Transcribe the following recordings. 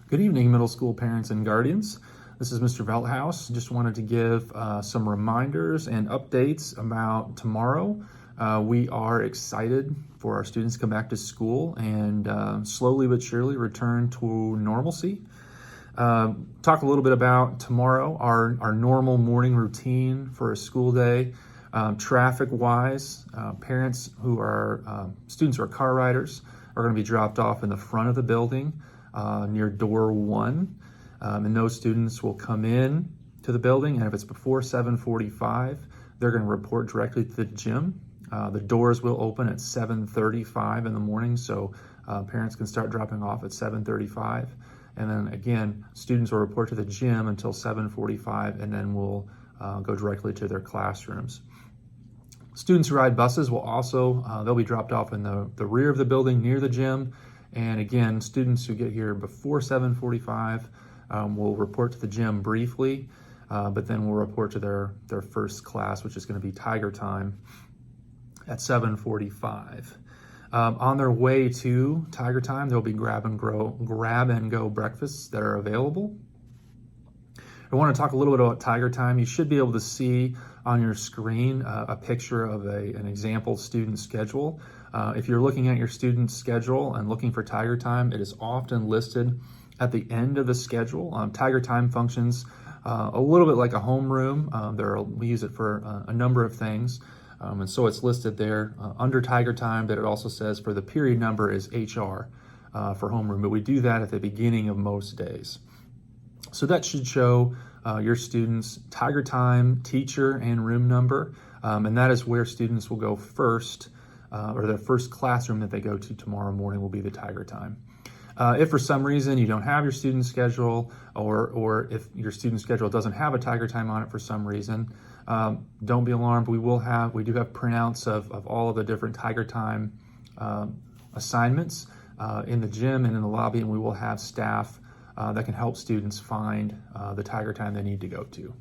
Good evening, middle school parents and guardians. This is Mr. Velthouse. Just wanted to give some reminders and updates about tomorrow. We are excited for our students to come back to school and slowly but surely return to normalcy. Talk a little bit about tomorrow, our normal morning routine for a school day. Traffic-wise, parents who are, students who are car riders are going to be dropped off in the front of the building near door 1. And those students will come in to the building, and if it's before 7:45, they're going to report directly to the gym. The doors will open at 7:35 in the morning, so parents can start dropping off at 7:35. And then again, students will report to the gym until 7:45, and then we'll go directly to their classrooms. Students who ride buses will also, they'll be dropped off in the rear of the building near the gym. And again, students who get here before 7:45 will report to the gym briefly, but then we'll report to their first class, which is going to be Tiger Time at 7:45. On their way to Tiger Time, there'll be grab and go breakfasts that are available. I want to talk a little bit about Tiger Time. You should be able to see on your screen a picture of an example student schedule. If you're looking at your student schedule and looking for Tiger Time, it is often listed at the end of the schedule. Tiger Time functions a little bit like a homeroom. We use it for a number of things. And so it's listed there under Tiger Time, but it also says for the period number is HR for homeroom. But we do that at the beginning of most days. So that should show your students Tiger Time, teacher, and room number. And that is where students will go first, or the first classroom that they go to tomorrow morning will be the Tiger Time. If for some reason you don't have your student schedule, or if your student schedule doesn't have a Tiger Time on it for some reason, don't be alarmed. We do have printouts of all of the different Tiger Time assignments in the gym and in the lobby, and we will have staff that can help students find the Tiger Time they need to go to.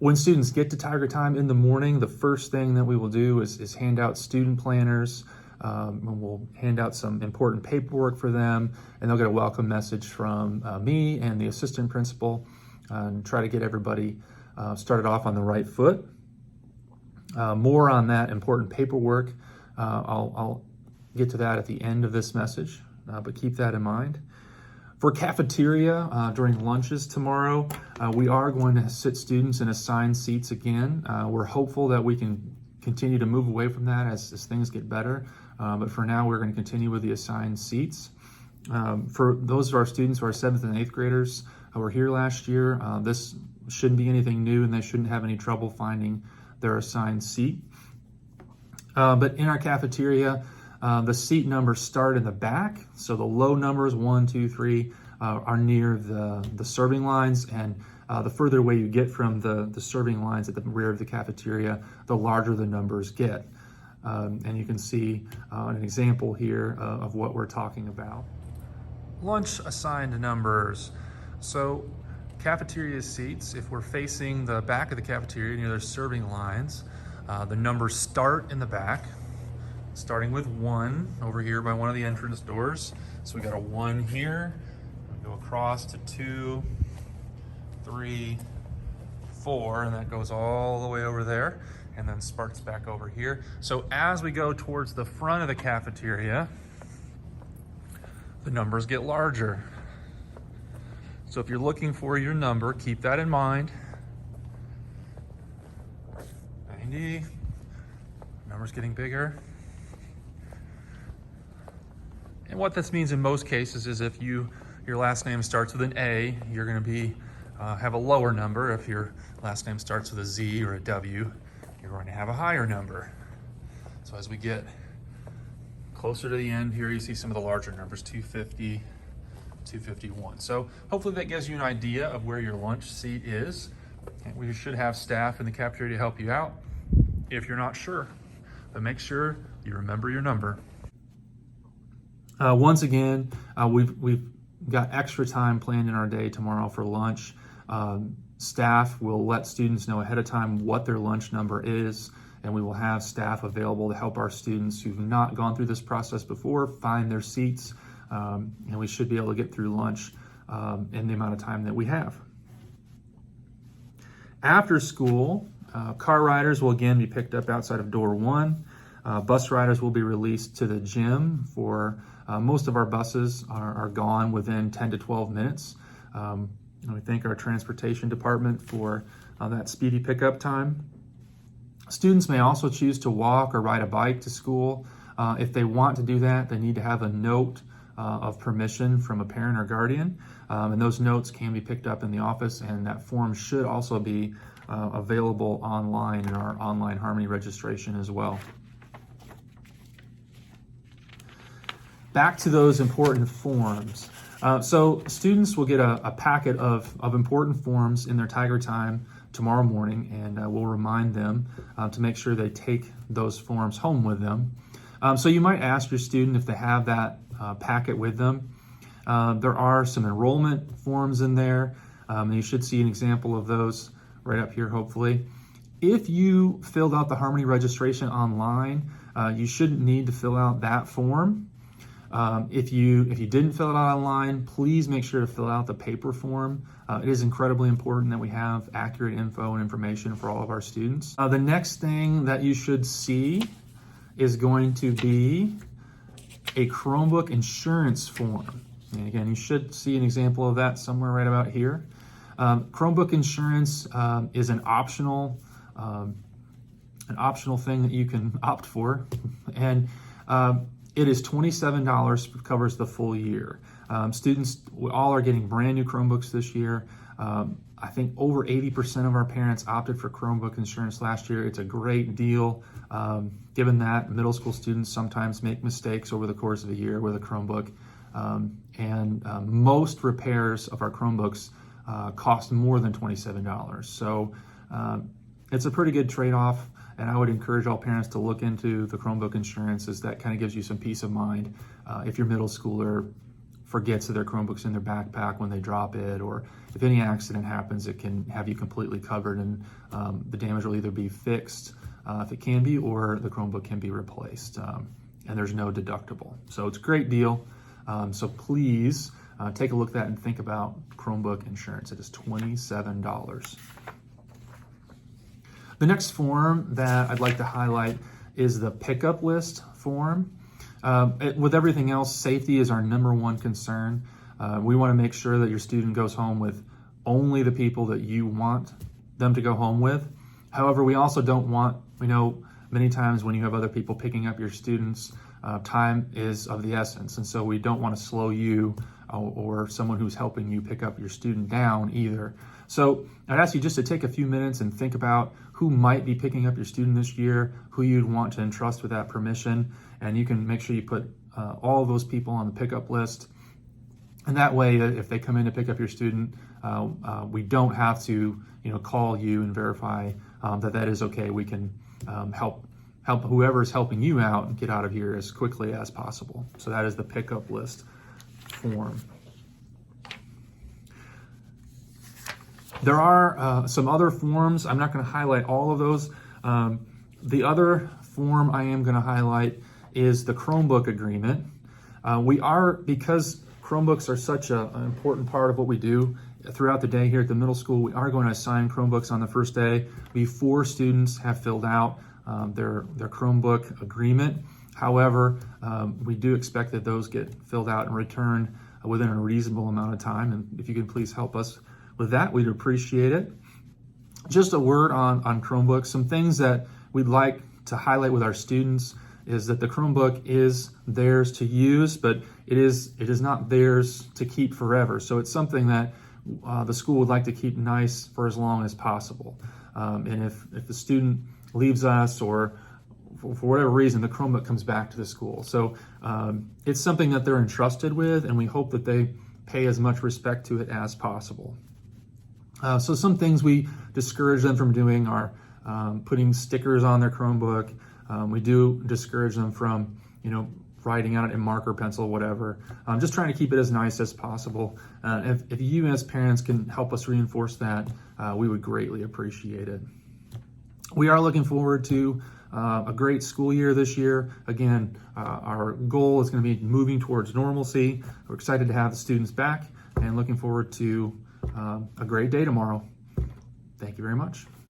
When students get to Tiger Time in the morning, the first thing that we will do is hand out student planners. And we'll hand out some important paperwork for them, and they'll get a welcome message from me and the assistant principal, and try to get everybody started off on the right foot. More on that important paperwork. I'll get to that at the end of this message, but keep that in mind. For cafeteria, during lunches tomorrow, we are going to sit students in assigned seats again. We're hopeful that we can continue to move away from that as things get better. But for now, we're going to continue with the assigned seats. For those of our students who are 7th and 8th graders who were here last year, this shouldn't be anything new, and they shouldn't have any trouble finding their assigned seat. But in our cafeteria, the seat numbers start in the back. So the low numbers, 1, 2, 3, are near the serving lines, and the further away you get from the serving lines at the rear of the cafeteria, the larger the numbers get. And you can see an example here of what we're talking about. Lunch assigned numbers. So cafeteria seats, if we're facing the back of the cafeteria near the serving lines, the numbers start in the back, starting with 1 over here by one of the entrance doors. So we got a 1 here, we go across to 2, 3, 4, and that goes all the way over there, and then sparks back over here. So as we go towards the front of the cafeteria, the numbers get larger. So if you're looking for your number, keep that in mind. 90, number's getting bigger. And what this means in most cases is if your last name starts with an A, you're going to have a lower number. If your last name starts with a Z or a W, you're going to have a higher number. So as we get closer to the end here, you see some of the larger numbers, 250, 251. So hopefully that gives you an idea of where your lunch seat is. And we should have staff in the cafeteria to help you out if you're not sure. But make sure you remember your number. Once again, we've got extra time planned in our day tomorrow for lunch. Staff will let students know ahead of time what their lunch number is, and we will have staff available to help our students who've not gone through this process before find their seats and we should be able to get through lunch in the amount of time that we have. After school, car riders will again be picked up outside of door 1. Bus riders will be released to the gym for most of our buses are gone within 10 to 12 minutes. And we thank our transportation department for that speedy pickup time. Students may also choose to walk or ride a bike to school. If they want to do that, they need to have a note of permission from a parent or guardian. And those notes can be picked up in the office, and that form should also be available online in our online Harmony registration as well. Back to those important forms. So students will get a packet of important forms in their Tiger Time tomorrow morning, and we'll remind them to make sure they take those forms home with them. So you might ask your student if they have that packet with them. There are some enrollment forms in there, and you should see an example of those right up here, hopefully. If you filled out the Harmony registration online, you shouldn't need to fill out that form. If you didn't fill it out online, please make sure to fill out the paper form. It is incredibly important that we have accurate info and information for all of our students. The next thing that you should see is going to be a Chromebook insurance form. And again, you should see an example of that somewhere right about here. Chromebook insurance is an optional thing that you can opt for, and it is $27, covers the full year. Students all are getting brand new Chromebooks this year. I think over 80% of our parents opted for Chromebook insurance last year. It's a great deal, given that middle school students sometimes make mistakes over the course of a year with a Chromebook. And most repairs of our Chromebooks cost more than $27. So it's a pretty good trade-off, and I would encourage all parents to look into the Chromebook insurance, as that kind of gives you some peace of mind if your middle schooler forgets that their Chromebook's in their backpack when they drop it, or if any accident happens, it can have you completely covered, and the damage will either be fixed if it can be, or the Chromebook can be replaced, and there's no deductible. So it's a great deal. So please take a look at that and think about Chromebook insurance. It is $27. The next form that I'd like to highlight is the pickup list form. With everything else, safety is our number one concern. We want to make sure that your student goes home with only the people that you want them to go home with. However, we also don't want, we know many times when you have other people picking up your students, time is of the essence. And so we don't want to slow you or someone who's helping you pick up your student down either. So I'd ask you just to take a few minutes and think about who might be picking up your student this year, who you'd want to entrust with that permission, and you can make sure you put all of those people on the pickup list. And that way, if they come in to pick up your student, we don't have to, call you and verify that is okay. We can help whoever's helping you out and get out of here as quickly as possible. So that is the pickup list form. There are some other forms. I'm not going to highlight all of those. The other form I am going to highlight is the Chromebook agreement. Because Chromebooks are such an important part of what we do throughout the day here at the middle school, we are going to assign Chromebooks on the first day before students have filled out their Chromebook agreement. However, we do expect that those get filled out and returned within a reasonable amount of time. And if you can please help us with that, we'd appreciate it. Just a word on Chromebooks. Some things that we'd like to highlight with our students is that the Chromebook is theirs to use, but it is not theirs to keep forever. So it's something that the school would like to keep nice for as long as possible. And if the student leaves us, or for whatever reason, the Chromebook comes back to the school. So it's something that they're entrusted with, and we hope that they pay as much respect to it as possible. So some things we discourage them from doing are putting stickers on their Chromebook. We do discourage them from, writing on it in marker, pencil, whatever. Just trying to keep it as nice as possible. If you as parents can help us reinforce that, we would greatly appreciate it. We are looking forward to a great school year this year. Again, our goal is going to be moving towards normalcy. We're excited to have the students back and looking forward to a great day tomorrow. Thank you very much.